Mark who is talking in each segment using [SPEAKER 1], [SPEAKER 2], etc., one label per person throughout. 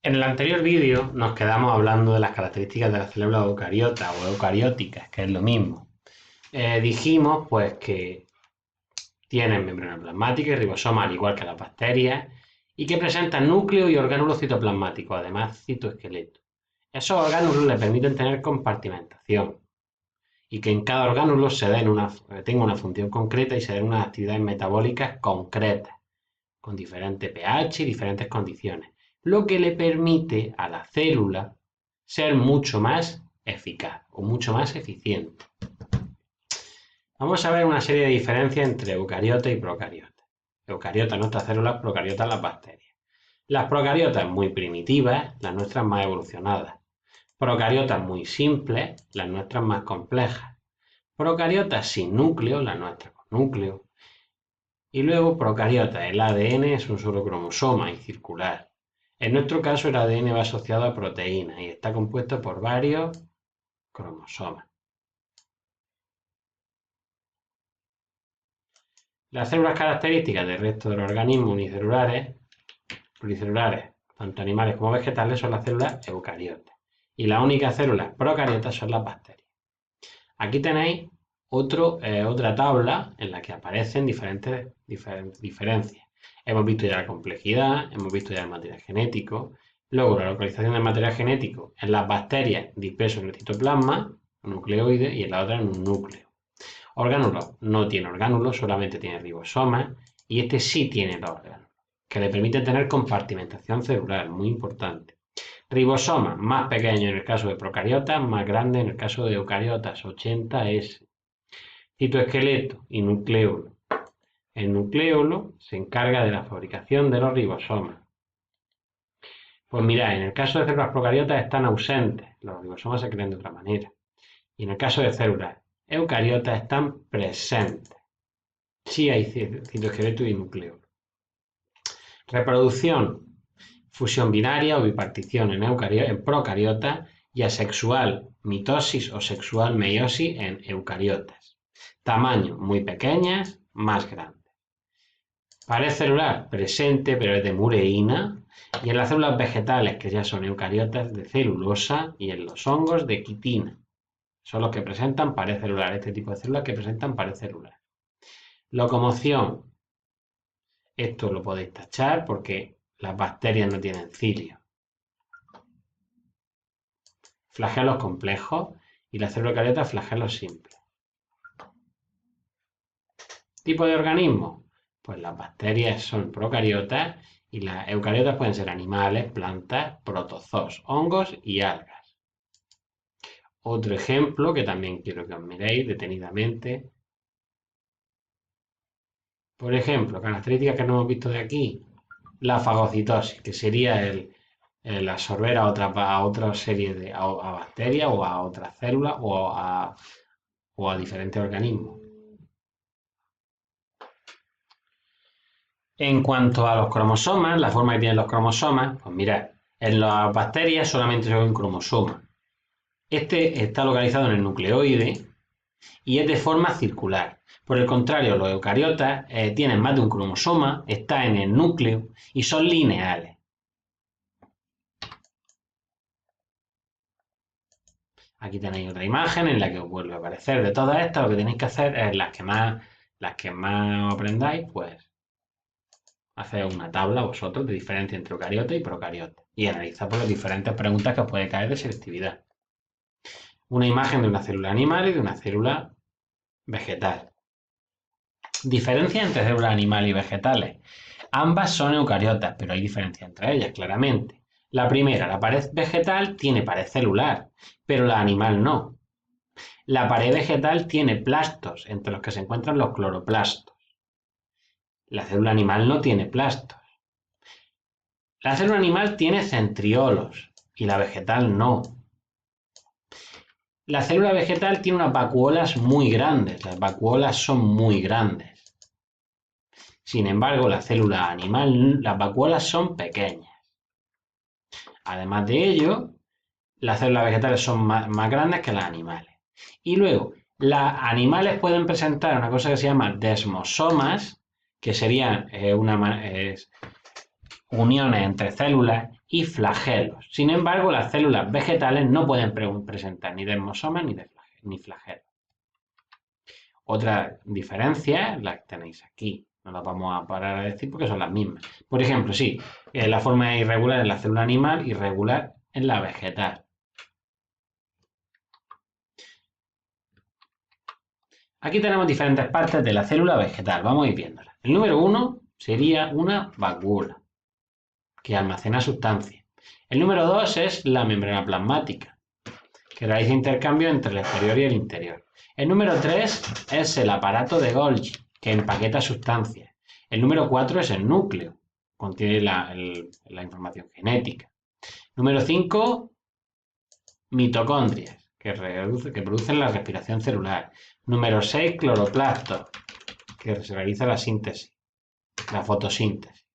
[SPEAKER 1] En el anterior vídeo nos quedamos hablando de las características de las células eucariotas o eucarióticas, que es lo mismo. Dijimos pues que tienen membrana plasmática y ribosoma al igual que las bacterias y que presentan núcleo y orgánulos citoplasmáticos, además citoesqueleto. Esos orgánulos le permiten tener compartimentación y que en cada orgánulo tenga una función concreta y se den unas actividades metabólicas concretas, con diferentes pH y diferentes condiciones, lo que le permite a la célula ser mucho más eficaz o mucho más eficiente. Vamos a ver una serie de diferencias entre eucariotas y procariotas. Eucariotas nuestras células, procariotas las bacterias. Las procariotas muy primitivas, las nuestras más evolucionadas. Procariotas muy simples, las nuestras más complejas. Procariotas sin núcleo, las nuestras con núcleo. Y luego procariotas, el ADN es un solo cromosoma y circular. En nuestro caso el ADN va asociado a proteínas y está compuesto por varios cromosomas. Las células características del resto de los organismos pluricelulares, tanto animales como vegetales, son las células eucariotas. Y las únicas células procariotas son las bacterias. Aquí tenéis otra tabla en la que aparecen diferentes diferencias. Hemos visto ya la complejidad, hemos visto ya el material genético. Luego la localización del material genético en las bacterias disperso en el citoplasma, un nucleoide, y en la otra en un núcleo. Orgánulos no tiene orgánulos, solamente tiene ribosomas, y este sí tiene los órganos, que le permiten tener compartimentación celular, muy importante. Ribosomas más pequeños en el caso de procariotas, más grandes en el caso de eucariotas, 80S. Citoesqueleto y nucleolo. El nucleolo se encarga de la fabricación de los ribosomas. Pues mirad, en el caso de células procariotas están ausentes, los ribosomas se crean de otra manera. Y en el caso de células eucariotas están presentes. Sí hay citoesqueleto y nucleolo. Reproducción, fusión binaria o bipartición en procariotas y asexual, mitosis o sexual meiosis en eucariotas. Tamaño, muy pequeñas, más grandes. Pared celular, presente, pero es de mureína. Y en las células vegetales, que ya son eucariotas, de celulosa. Y en los hongos, de quitina. Son los que presentan pared celular, este tipo de células que presentan pared celular. Locomoción. Esto lo podéis tachar porque las bacterias no tienen cilios. Flagelos complejos y la célula eucariota flagelos simples. ¿Tipo de organismo? Pues las bacterias son procariotas y las eucariotas pueden ser animales, plantas, protozoos, hongos y algas. Otro ejemplo que también quiero que os miréis detenidamente. Por ejemplo, características que no hemos visto de aquí. La fagocitosis, que sería el absorber a otra serie a bacterias o a otras células o a diferentes organismos. En cuanto a los cromosomas, la forma que tienen los cromosomas, pues mirad, en las bacterias solamente hay un cromosoma. Este está localizado en el nucleoide y es de forma circular. Por el contrario, los eucariotas tienen más de un cromosoma, está en el núcleo y son lineales. Aquí tenéis otra imagen en la que os vuelve a aparecer. De todas estas, lo que tenéis que hacer es las que más aprendáis, pues hacer una tabla vosotros de diferencia entre eucariota y procariota y analizar por las diferentes preguntas que os puede caer de selectividad. Una imagen de una célula animal y de una célula vegetal. Diferencia entre células animales y vegetales. Ambas son eucariotas, pero hay diferencia entre ellas, claramente. La primera, la pared vegetal, tiene pared celular, pero la animal no. La pared vegetal tiene plastos, entre los que se encuentran los cloroplastos. La célula animal no tiene plastos. La célula animal tiene centriolos y la vegetal no. La célula vegetal tiene unas vacuolas muy grandes, las vacuolas son muy grandes. Sin embargo, la célula animal, las vacuolas son pequeñas. Además de ello, las células vegetales son más grandes que las animales. Y luego, las animales pueden presentar una cosa que se llama desmosomas, que serían uniones entre células, y flagelos. Sin embargo, las células vegetales no pueden presentar ni desmosomas ni flagelos. Otra diferencia las tenéis aquí. No las vamos a parar a decir porque son las mismas. Por ejemplo, sí, la forma es irregular en la célula animal, irregular en la vegetal. Aquí tenemos diferentes partes de la célula vegetal. Vamos a ir viéndolas. El número 1 sería una vacuola, que almacena sustancias. El número 2 es la membrana plasmática, que realiza intercambio entre el exterior y el interior. El número 3 es el aparato de Golgi, que empaqueta sustancias. El número 4 es el núcleo, contiene la información genética. Número 5, mitocondrias, que producen la respiración celular. Número 6, cloroplastos, que se realiza la síntesis, la fotosíntesis.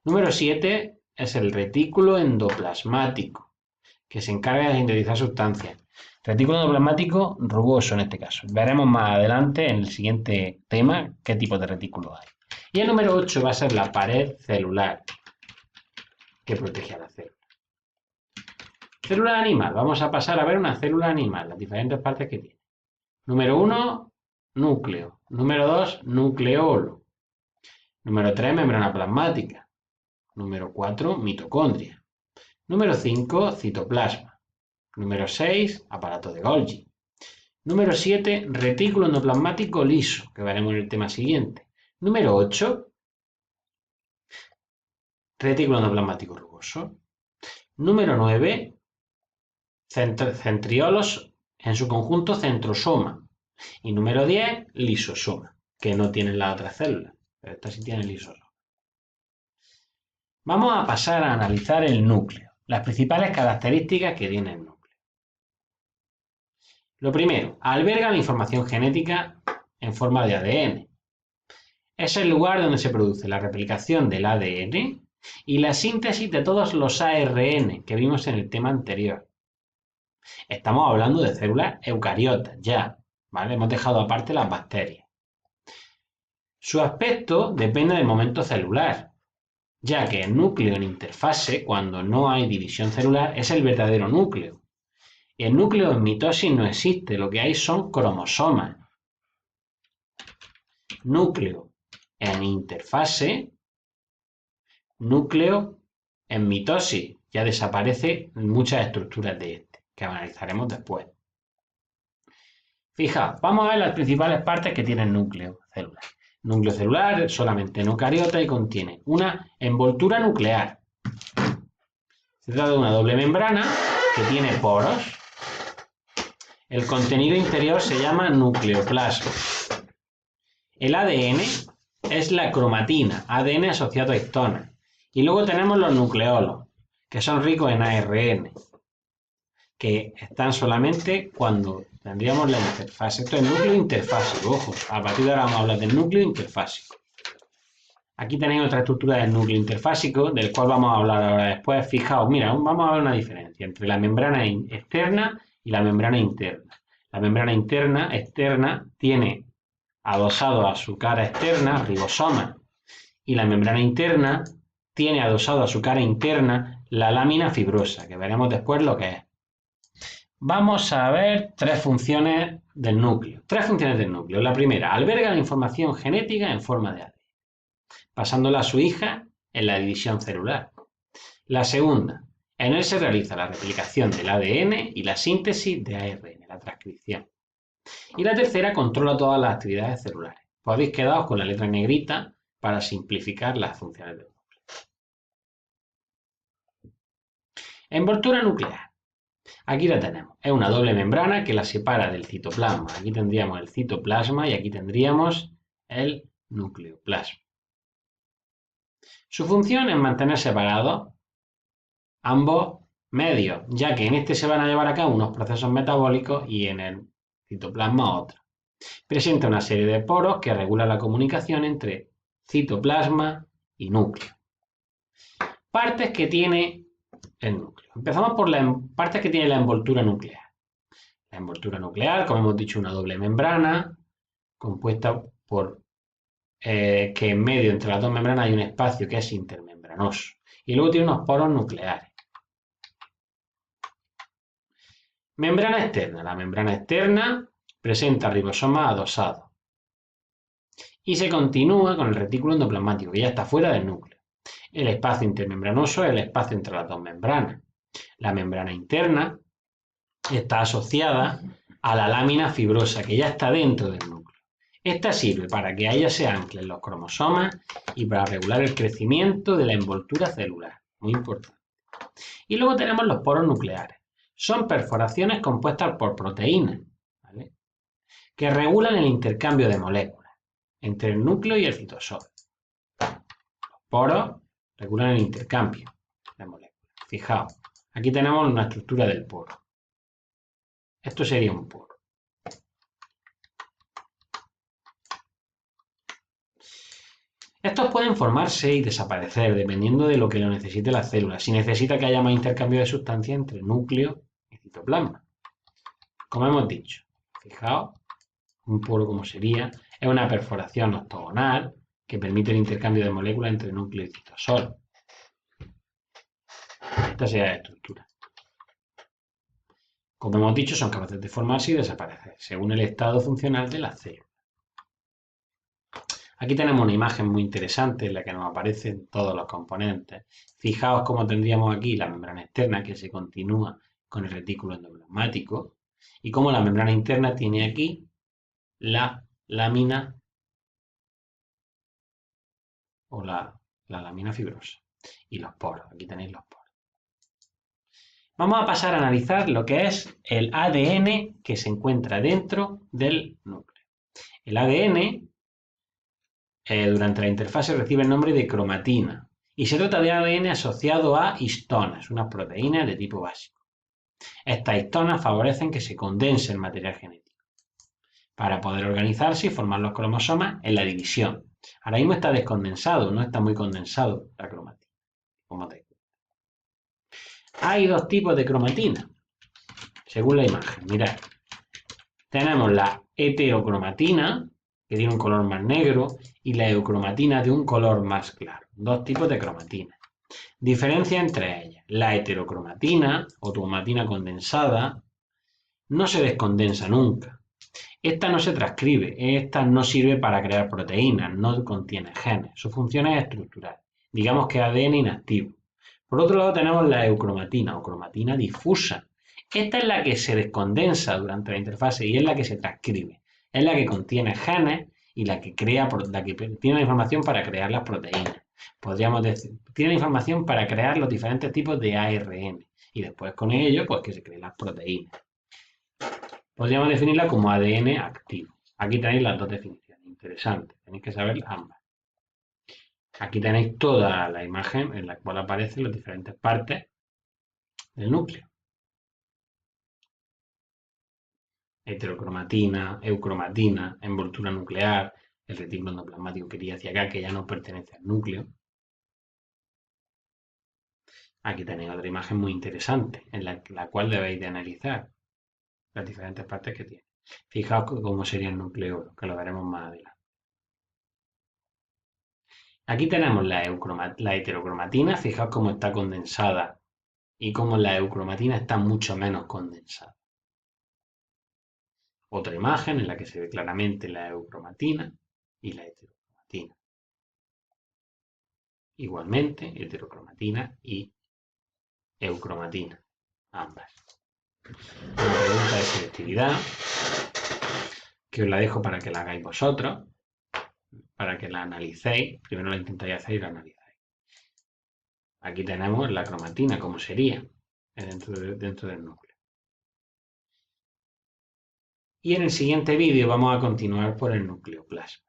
[SPEAKER 1] Número 7 es el retículo endoplasmático, que se encarga de sintetizar sustancias. Retículo endoplasmático rugoso en este caso. Veremos más adelante en el siguiente tema qué tipo de retículo hay. Y el número 8 va a ser la pared celular, que protege a la célula. Célula animal. Vamos a pasar a ver una célula animal, las diferentes partes que tiene. Número 1, núcleo. Número 2, nucleolo. Número 3, membrana plasmática. Número 4, mitocondria. Número 5, citoplasma. Número 6, aparato de Golgi. Número 7, retículo endoplasmático liso, que veremos en el tema siguiente. Número 8, retículo endoplasmático rugoso. Número 9, centriolos, en su conjunto centrosoma. Y número 10, lisosoma, que no tienen las otras células, pero esta sí tiene lisosoma. Vamos a pasar a analizar el núcleo, las principales características que tiene el núcleo. Lo primero, alberga la información genética en forma de ADN. Es el lugar donde se produce la replicación del ADN y la síntesis de todos los ARN que vimos en el tema anterior. Estamos hablando de células eucariotas ya, ¿vale? Hemos dejado aparte las bacterias. Su aspecto depende del momento celular, ya que el núcleo en interfase, cuando no hay división celular, es el verdadero núcleo. Y el núcleo en mitosis no existe, lo que hay son cromosomas. Núcleo en interfase, núcleo en mitosis. Ya desaparecen muchas estructuras de este, que analizaremos después. Fijaos, vamos a ver las principales partes que tiene el núcleo celular. Núcleo celular solamente en eucariota y contiene una envoltura nuclear. Se trata de una doble membrana que tiene poros. El contenido interior se llama nucleoplasma. El ADN es la cromatina, ADN asociado a histonas. Y luego tenemos los nucleolos, que son ricos en ARN, que están solamente cuando tendríamos la interfase. Esto es núcleo interfásico, ojo, a partir de ahora vamos a hablar del núcleo interfásico. Aquí tenéis otra estructura del núcleo interfásico, del cual vamos a hablar ahora después. Fijaos, mira, vamos a ver una diferencia entre la membrana externa y la membrana interna. La membrana externa tiene adosado a su cara externa ribosomas y la membrana interna tiene adosado a su cara interna la lámina fibrosa, que veremos después lo que es. Vamos a ver tres funciones del núcleo. La primera, alberga la información genética en forma de ADN, pasándola a su hija en la división celular. La segunda, en él se realiza la replicación del ADN y la síntesis de ARN, la transcripción. Y la tercera, controla todas las actividades celulares. Podéis quedaros con la letra negrita para simplificar las funciones del núcleo. Envoltura nuclear. Aquí la tenemos. Es una doble membrana que la separa del citoplasma. Aquí tendríamos el citoplasma y aquí tendríamos el nucleoplasma. Su función es mantener separados ambos medios, ya que en este se van a llevar a cabo unos procesos metabólicos y en el citoplasma otros. Presenta una serie de poros que regulan la comunicación entre citoplasma y núcleo. Partes que tiene el núcleo. Empezamos por las partes que tiene la envoltura nuclear. La envoltura nuclear, como hemos dicho, una doble membrana compuesta por que en medio entre las dos membranas hay un espacio que es intermembranoso. Y luego tiene unos poros nucleares. Membrana externa. La membrana externa presenta ribosomas adosados y se continúa con el retículo endoplasmático, que ya está fuera del núcleo. El espacio intermembranoso es el espacio entre las dos membranas. La membrana interna está asociada a la lámina fibrosa, que ya está dentro del núcleo. Esta sirve para que a ella se anclen los cromosomas y para regular el crecimiento de la envoltura celular. Muy importante. Y luego tenemos los poros nucleares. Son perforaciones compuestas por proteínas, ¿vale?, que regulan el intercambio de moléculas entre el núcleo y el citosol. Los poros regulan el intercambio de moléculas. Fijaos, aquí tenemos una estructura del poro. Esto sería un poro. Estos pueden formarse y desaparecer dependiendo de lo que lo necesite la célula, si necesita que haya más intercambio de sustancias entre núcleo y citoplasma. Como hemos dicho, fijaos, un poro como sería, es una perforación octogonal que permite el intercambio de moléculas entre núcleo y citosol. Esta sería la estructura. Como hemos dicho, son capaces de formarse y desaparecer, según el estado funcional de la célula. Aquí tenemos una imagen muy interesante en la que nos aparecen todos los componentes. Fijaos cómo tendríamos aquí la membrana externa que se continúa con el retículo endoplasmático y cómo la membrana interna tiene aquí la lámina o la lámina fibrosa y los poros. Aquí tenéis los poros. Vamos a pasar a analizar lo que es el ADN que se encuentra dentro del núcleo. El ADN durante la interfase recibe el nombre de cromatina y se trata de ADN asociado a histonas, unas proteínas de tipo básico. Estas histonas favorecen que se condense el material genético para poder organizarse y formar los cromosomas en la división. Ahora mismo está descondensado, no está muy condensado la cromatina. Hay dos tipos de cromatina, según la imagen. Mirad, tenemos la heterocromatina, que tiene un color más negro, y la eucromatina de un color más claro. Dos tipos de cromatina. Diferencia entre ellas. La heterocromatina o cromatina condensada no se descondensa nunca. Esta no se transcribe, esta no sirve para crear proteínas, no contiene genes. Su función es estructural. Digamos que ADN inactivo. Por otro lado tenemos la eucromatina o cromatina difusa. Esta es la que se descondensa durante la interfase y es la que se transcribe. Es la que contiene genes y la que tiene la información para crear las proteínas. Podríamos decir, tiene la información para crear los diferentes tipos de ARN y después con ello pues que se creen las proteínas. Podríamos definirla como ADN activo. Aquí tenéis las dos definiciones. Interesante, tenéis que saber ambas. Aquí tenéis toda la imagen en la cual aparecen las diferentes partes del núcleo. Heterocromatina, eucromatina, envoltura nuclear, el retículo endoplasmático que iría hacia acá, que ya no pertenece al núcleo. Aquí tenéis otra imagen muy interesante, en la cual debéis de analizar las diferentes partes que tiene. Fijaos cómo sería el núcleo, que lo veremos más adelante. Aquí tenemos la heterocromatina, fijaos cómo está condensada y cómo la eucromatina está mucho menos condensada. Otra imagen en la que se ve claramente la eucromatina y la heterocromatina. Igualmente, heterocromatina y eucromatina, ambas. Una pregunta de selectividad, que os la dejo para que la hagáis vosotros, para que la analicéis. Primero la intentáis hacer y la analizáis. Aquí tenemos la cromatina, como sería dentro del núcleo. Y en el siguiente vídeo vamos a continuar por el nucleoplasma.